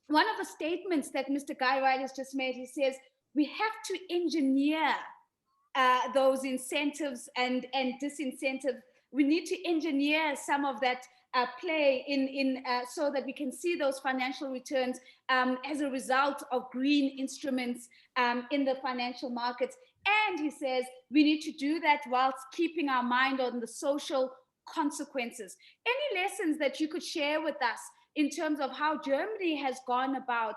one of the statements that Mr. Guy Wright has just made, he says, we have to engineer those incentives and disincentive. We need to engineer some of that play in so that we can see those financial returns as a result of green instruments in the financial markets. And he says we need to do that whilst keeping our mind on the social consequences. Any lessons that you could share with us in terms of how Germany has gone about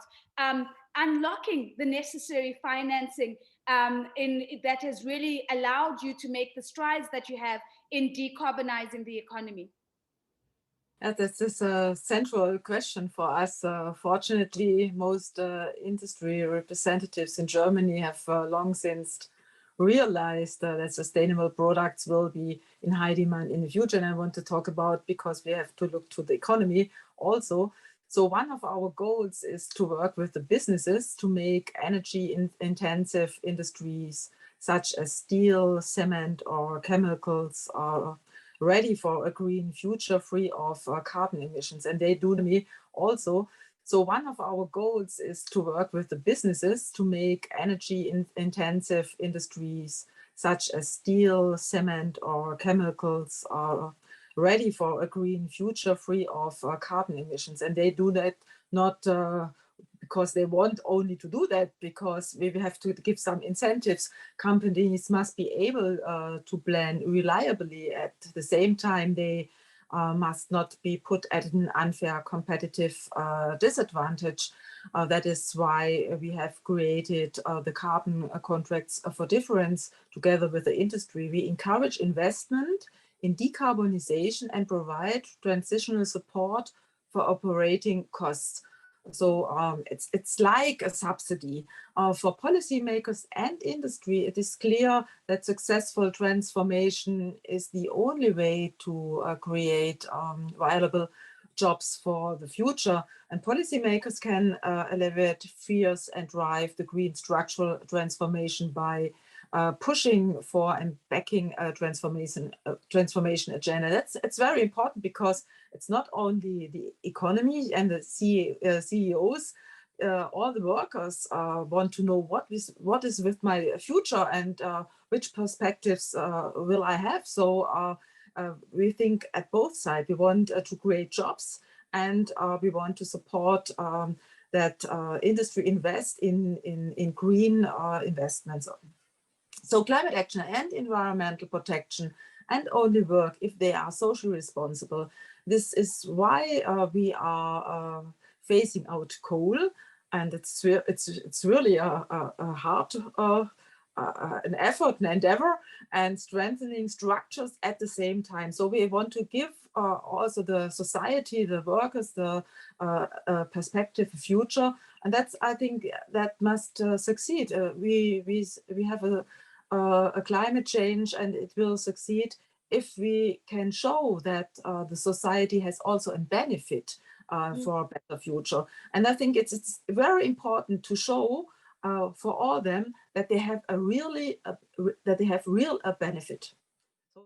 unlocking the necessary financing that has really allowed you to make the strides that you have in decarbonizing the economy? This is a central question for us. Fortunately, most industry representatives in Germany have long since realized that sustainable products will be in high demand in the future. And I want to talk about, because we have to look to the economy also. So one of our goals is to work with the businesses to make energy-intensive industries such as steel, cement, or chemicals ready for a green future free of carbon emissions. And they do me also. So one of our goals is to work with the businesses to make energy-intensive industries such as steel, cement, or chemicals ready for a green future free of carbon emissions. And they do that not because they want only to do that, because we have to give some incentives. Companies must be able to plan reliably. At the same time, they must not be put at an unfair competitive disadvantage. That is why we have created the carbon contracts for difference together with the industry. We encourage investment in decarbonization and provide transitional support for operating costs. So it's like a subsidy. For policymakers and industry, it is clear that successful transformation is the only way to create viable jobs for the future. And policymakers can alleviate fears and drive the green structural transformation by pushing for and backing a transformation agenda. It's very important, because it's not only the economy and the CEOs, all the workers want to know what is with my future and which perspectives will I have. So we think at both sides. We want to create jobs, and we want to support that industry invest in green investments. So climate action and environmental protection and only work if they are socially responsible. This is why we are phasing out coal, and it's really a hard an effort, an endeavor, and strengthening structures at the same time. So we want to give also the society, the workers, the perspective, future, and that's, I think, that must succeed. We have a climate change, and it will succeed if we can show that the society has also a benefit for a better future. And I think it's very important to show for all them that they have real benefit.